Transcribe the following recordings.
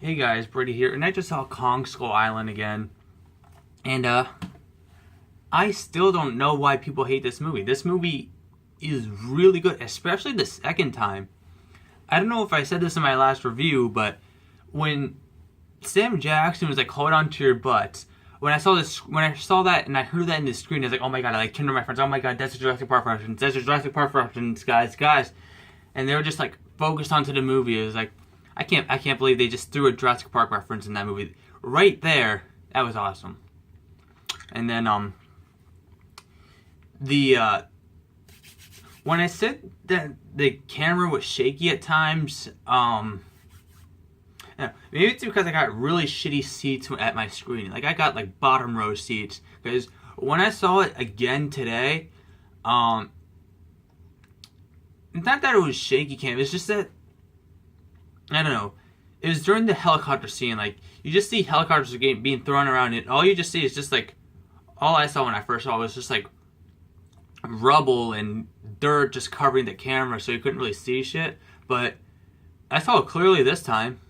Hey guys, Brady here, and I just saw Kong Skull Island again, and I still don't know why people hate this movie. This movie is really good, especially the second time. I don't know if I said this in my last review, but when Sam Jackson was like, "Hold on to your butts," when I saw that and I heard that in the screen, I was like, "Oh my god!" I like turned to my friends, "Oh my god, that's a Jurassic Park reference! That's a Jurassic Park reference, guys!" And they were just like focused onto the movie. It was like, I can't believe they just threw a Jurassic Park reference in that movie right there. That was awesome. And then the when I said that the camera was shaky at times, maybe it's because I got really shitty seats at my screen. Like I got like bottom row seats because when I saw it again today, it's not that it was shaky cam. It's just that I don't know. It was during the helicopter scene. Like you just see helicopters being thrown around, and all you just see is just like all I saw when I first saw it was just like rubble and dirt just covering the camera, so you couldn't really see shit. But I saw it clearly this time.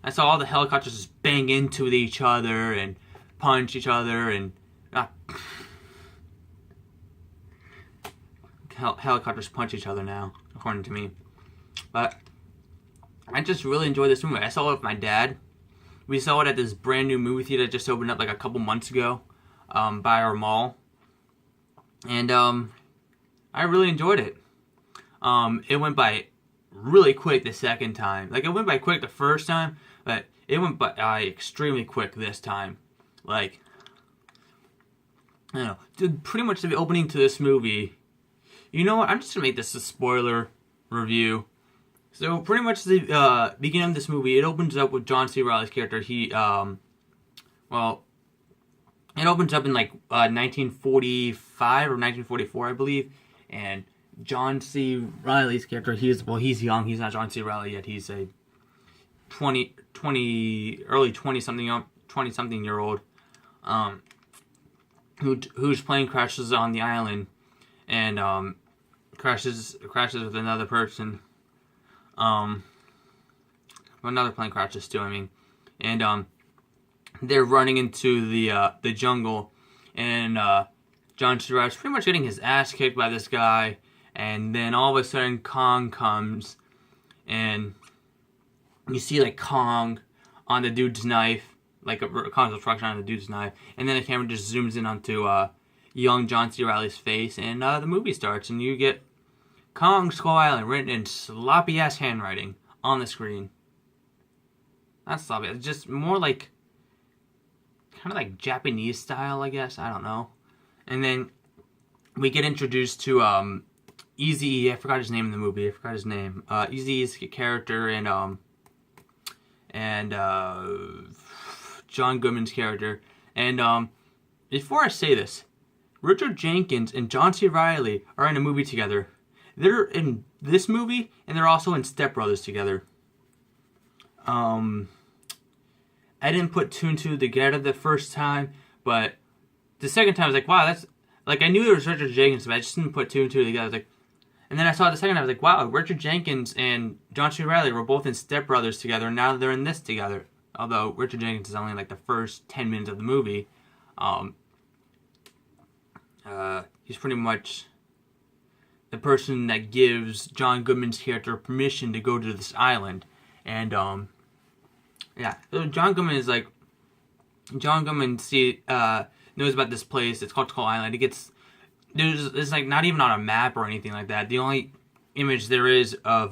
I saw all the helicopters just bang into each other and punch each other, and helicopters punch each other now, according to me. But I just really enjoyed this movie. I saw it with my dad. We saw it at this brand new movie theater that just opened up like a couple months ago by our mall. And I really enjoyed it. It went by really quick the second time. Like, it went by quick the first time, but it went by extremely quick this time. Like, I don't know. Pretty much the opening to this movie. You know what? I'm just going to make this a spoiler review. So, pretty much the beginning of this movie, it opens up with John C. Reilly's character. It opens up in like 1945 or 1944, I believe. And John C. Reilly's character, he's young. He's not John C. Reilly yet. He's a early 20-something year old, whose plane crashes on the island, and crashes with another person. Another plane crashes too. I mean, and they're running into the jungle, and John C. Reilly's pretty much getting his ass kicked by this guy, and then all of a sudden Kong comes, and you see like Kong on the dude's knife, like Kong's reflection on the dude's knife, and then the camera just zooms in onto young John C. Reilly's face, and the movie starts, and you get Kong Skull Island written in sloppy ass handwriting on the screen. Not sloppy, it's just more like kind of like Japanese style, I guess. I don't know. And then we get introduced to Eazy-E. I forgot his name in the movie. I forgot his name. Eazy-E's character and John Goodman's character. And before I say this, Richard Jenkins and John C. Reilly are in a movie together. They're in this movie, and they're also in Step Brothers together. I didn't put two and two together the first time, but the second time I was like, wow, that's like I knew it was Richard Jenkins, but I just didn't put two and two together. I was like, and then I saw it the second time. I was like, wow, Richard Jenkins and John C. Reilly were both in Step Brothers together, and now they're in this together. Although Richard Jenkins is only like the first 10 minutes of the movie. He's pretty much the person that gives John Goodman's character permission to go to this island, and yeah. So John Goodman knows about this place. It's called Skull Island. It's like not even on a map or anything like that. The only image there is of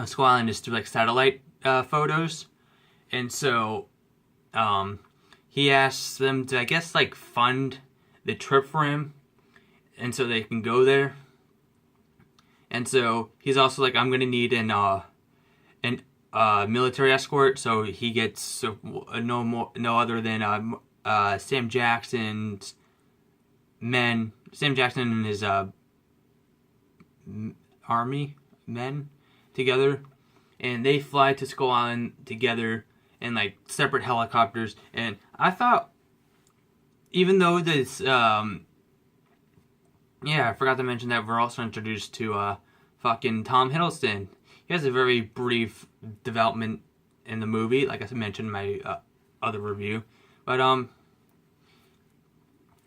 Skull Island is through like satellite photos, and so he asks them to, I guess, like fund the trip for him, and so they can go there. And so he's also like, I'm gonna need an military escort, so he gets no other than Sam Jackson's men. Sam Jackson and his army men together, and they fly to Skull Island together in like separate helicopters. And I thought, even though this, I forgot to mention that we're also introduced to fucking Tom Hiddleston. He has a very brief development in the movie, like I mentioned in my other review. But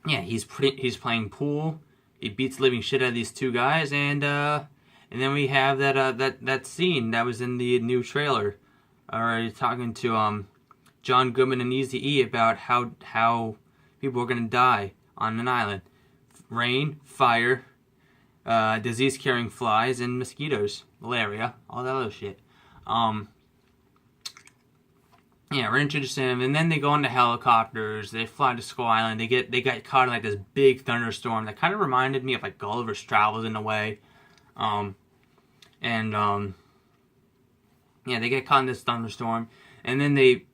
yeah, he's playing pool. He beats the living shit out of these two guys, and then we have that scene that was in the new trailer. Alright, talking to John Goodman and Eazy-E about how people are gonna die on an island. Rain, fire, disease-carrying flies, and mosquitoes, malaria, all that other shit. Yeah, we're introduced to him, and then they go on the helicopters. They fly to Skull Island. They get caught in like this big thunderstorm that kind of reminded me of like Gulliver's Travels in a way. Yeah, they get caught in this thunderstorm, and then they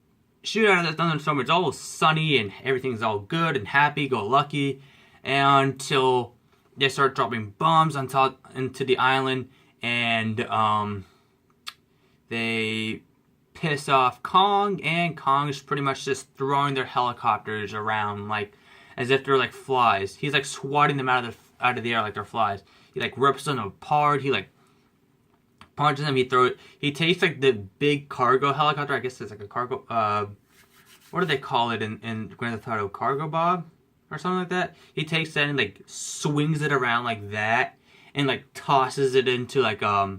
shoot out of the thunderstorm. It's all sunny and everything's all good and happy-go-lucky, until they start dropping bombs into the island, and they piss off Kong, and Kong is pretty much just throwing their helicopters around like as if they're like flies. He's like swatting them out of the air like they're flies. He like rips them apart. He like punches them. He takes like the big cargo helicopter. I guess it's like a cargo. What do they call it in Grand Theft Auto? Cargo Bob or something like that. He takes that and like swings it around like that, and like tosses it into like I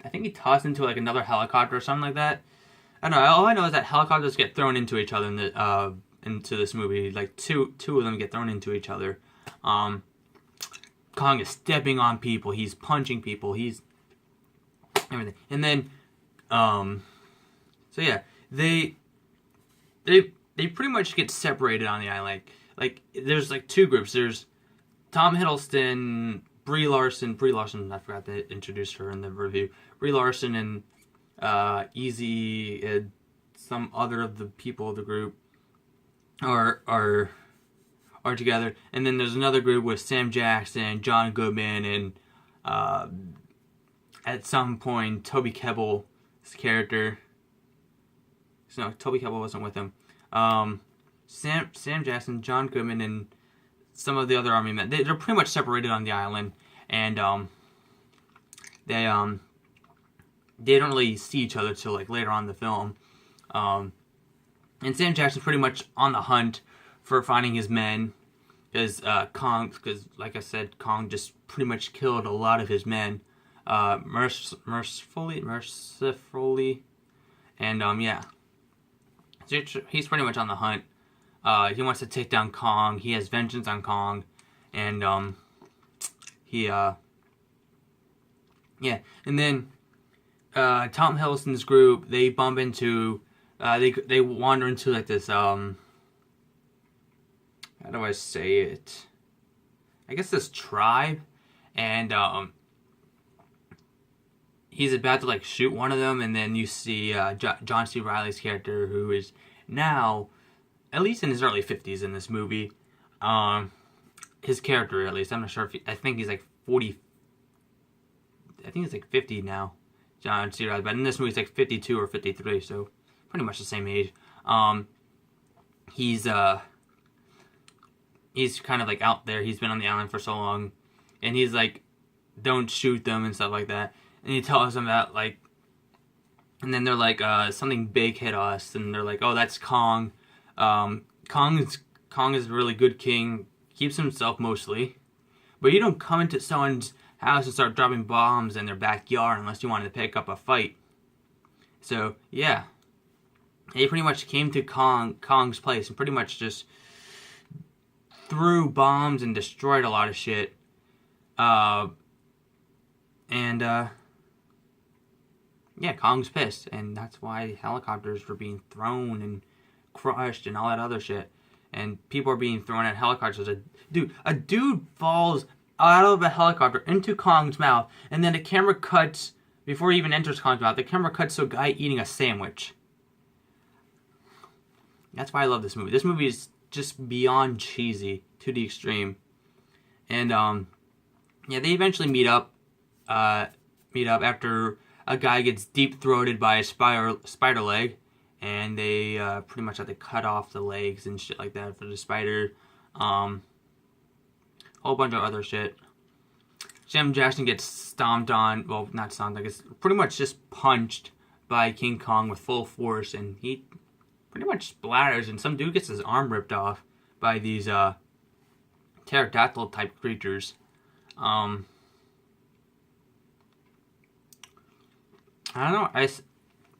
think he tossed into like another helicopter or something like that. I don't know. All I know is that helicopters get thrown into each other into this movie. Like two of them get thrown into each other. Kong is stepping on people. He's punching people. He's everything. And then, so yeah, they pretty much get separated on the island. Like there's like two groups. There's Tom Hiddleston, Brie Larson, I forgot to introduce her in the review. Brie Larson and Easy and some other of the people of the group are together. And then there's another group with Sam Jackson, John Goodman, and at some point Toby Kebbell's character. No, Toby Kebbell wasn't with him. Sam Jackson, John Goodman, and some of the other army men. They're pretty much separated on the island, and they don't really see each other till like later on in the film. And Sam Jackson's pretty much on the hunt for finding his men, because like I said, Kong just pretty much killed a lot of his men, mercifully, and yeah, so he's pretty much on the hunt. He wants to take down Kong. He has vengeance on Kong, and yeah. And then Tom Hiddleston's group, they bump into, they wander into like this how do I say it? I guess this tribe, and he's about to like shoot one of them, and then you see John C. Reilly's character, who is now, at least in his early 50s in this movie, his character at least, I'm not sure if I think he's like 40, I think he's like 50 now, John C. Reilly, but in this movie he's like 52 or 53, so pretty much the same age. He's kind of like out there, he's been on the island for so long, and he's like, don't shoot them and stuff like that, and he tells them that like, and then they're like, something big hit us, and they're like, oh, that's Kong. Kong is a really good king, keeps himself mostly, but you don't come into someone's house and start dropping bombs in their backyard unless you wanted to pick up a fight. So yeah, they pretty much came to Kong's place and pretty much just threw bombs and destroyed a lot of shit. Yeah, Kong's pissed, and that's why helicopters were being thrown and crushed and all that other shit. And people are being thrown at helicopters. A dude falls out of a helicopter into Kong's mouth, and then the camera cuts, before he even enters Kong's mouth, the camera cuts to a guy eating a sandwich. That's why I love this movie. This movie is just beyond cheesy to the extreme. And yeah, they eventually meet up after a guy gets deep-throated by a spider leg, and they pretty much have to cut off the legs and shit like that for the spider. Whole bunch of other shit. Sam Jackson gets stomped on, well, not stomped, I guess, pretty much just punched by King Kong with full force, and he pretty much splatters, and some dude gets his arm ripped off by these pterodactyl type creatures. I don't know.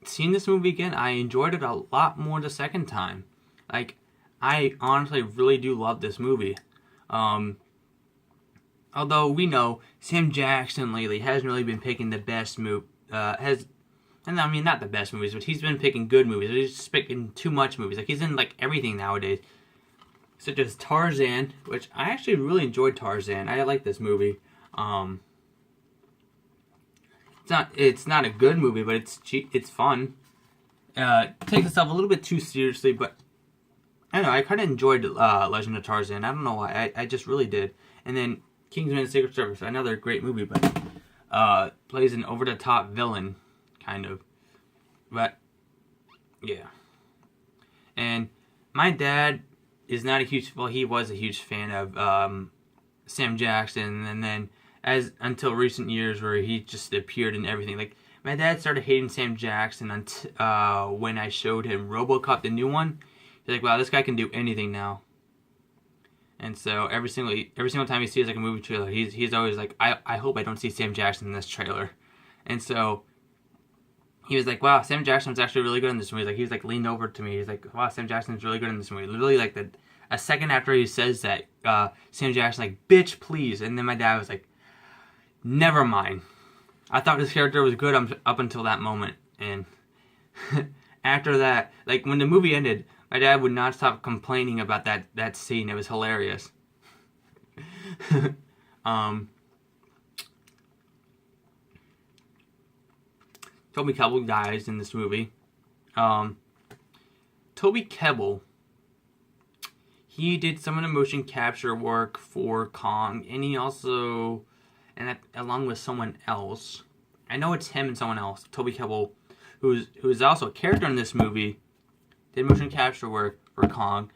Seen this movie again. I enjoyed it a lot more the second time. Like, I honestly really do love this movie. Although we know Sam Jackson lately hasn't really been picking the best and I mean not the best movies, but he's been picking good movies. He's just picking too much movies. Like, he's in like everything nowadays, such as Tarzan, which I actually really enjoyed. Tarzan, I like this movie. It's not a good movie, but it's fun. Takes itself a little bit too seriously, but I don't know. I kind of enjoyed Legend of Tarzan. I don't know why. I just really did. And then Kingsman: Secret Service, another great movie, but plays an over-the-top villain, kind of. But yeah. And my dad is not a huge. Well, he was a huge fan of Sam Jackson, and then until recent years where he just appeared in everything. Like, my dad started hating Sam Jackson when I showed him RoboCop, the new one. He's like, wow, this guy can do anything now. And so every single time he sees like a movie trailer, he's always like, I hope I don't see Sam Jackson in this trailer. And so he was like, wow, Sam Jackson was actually really good in this movie. Like, he was like leaned over to me. He's like, wow, Sam Jackson's really good in this movie. Literally like a second after he says that, Sam Jackson like, bitch, please. And then my dad was like, never mind. I thought his character was good up until that moment. And after that, like, when the movie ended, my dad would not stop complaining about that scene. It was hilarious. Toby Kebbell dies in this movie. Toby Kebbell, he did some of the motion capture work for Kong, and he also, along with someone else, I know it's him and someone else, Toby Kebbell, who's also a character in this movie, did motion capture work for Kong,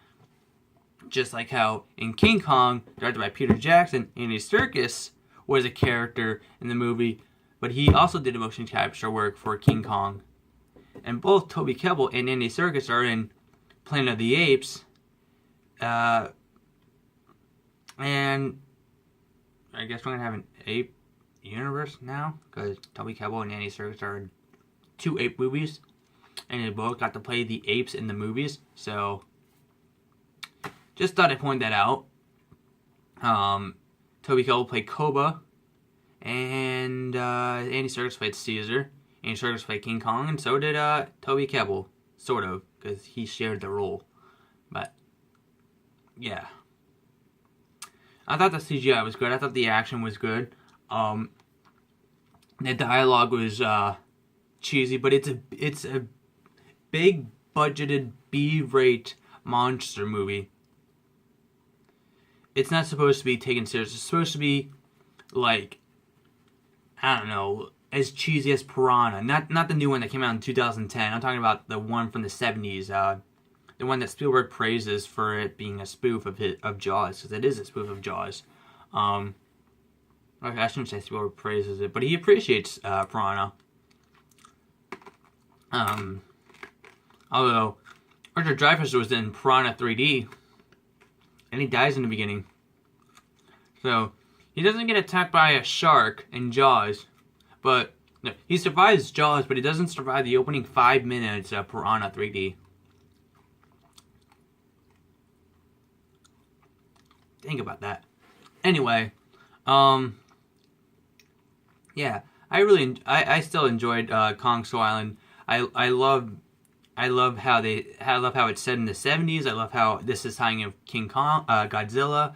just like how in King Kong, directed by Peter Jackson, Andy Serkis was a character in the movie, but he also did motion capture work for King Kong. And both Toby Kebbell and Andy Serkis are in Planet of the Apes, and I guess we're going to have an ape universe now, because Toby Kebbell and Andy Serkis are in 2 ape movies, and they both got to play the apes in the movies, so just thought I'd point that out. Toby Kebbell played Koba, and Andy Serkis played Caesar. Andy Serkis played King Kong, and so did Toby Kebbell, sort of, because he shared the role. But yeah, I thought the CGI was good. I thought the action was good. The dialogue was cheesy, but it's a big budgeted B-rate monster movie. It's not supposed to be taken serious. It's supposed to be like, I don't know, as cheesy as Piranha. Not the new one that came out in 2010. I'm talking about the one from the 70s. The one that Spielberg praises for it being a spoof of Jaws, because it is a spoof of Jaws. Okay, I shouldn't say Spielberg praises it, but he appreciates Piranha. Although Richard Dreyfuss was in Piranha 3D, and he dies in the beginning. So he doesn't get attacked by a shark in Jaws, but no, he survives Jaws, but he doesn't survive the opening 5 minutes of Piranha 3D. Think about that. Anyway, yeah, I still enjoyed Kong Skull Island. I love how it's set in the 70s. I love how this is tying in King Kong, Godzilla.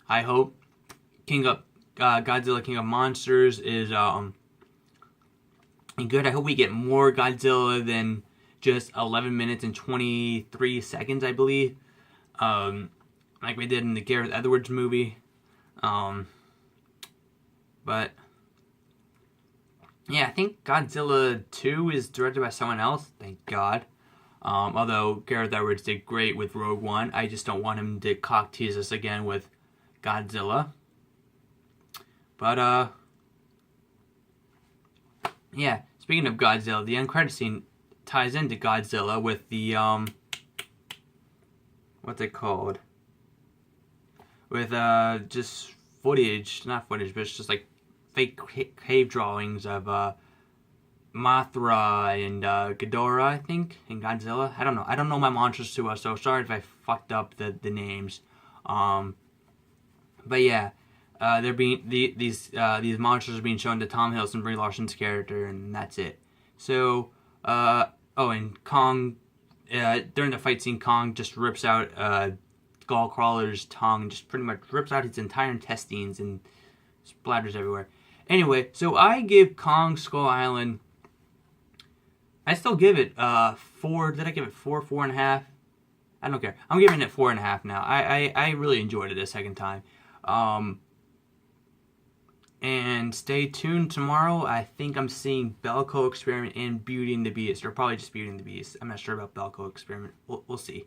I hope Godzilla King of Monsters is good. I hope we get more Godzilla than just 11 minutes and 23 seconds, I believe. Like we did in the Gareth Edwards movie. But yeah, I think Godzilla 2 is directed by someone else, thank God. Although Gareth Edwards did great with Rogue One, I just don't want him to cock tease us again with Godzilla. But yeah, speaking of Godzilla, the end credit scene ties into Godzilla with the what's it called? With just footage, not footage, but it's just like fake cave drawings of Mothra and Ghidorah, I think, and Godzilla. I don't know. I don't know my monsters too well, so sorry if I fucked up the names. But yeah, they're being these monsters are being shown to Tom Hiddleston, Brie Larson's character, and that's it. So, and Kong, during the fight scene, Kong just rips out Skullcrawler's tongue, just pretty much rips out his entire intestines and splatters everywhere. Anyway, so I give Kong Skull Island, I still give it 4. Did I give it 4, 4.5? I don't care. I'm giving it 4.5 now. I really enjoyed it a second time. And stay tuned tomorrow. I think I'm seeing Belko Experiment and Beauty and the Beast, or probably just Beauty and the Beast. I'm not sure about Belko Experiment. We'll see.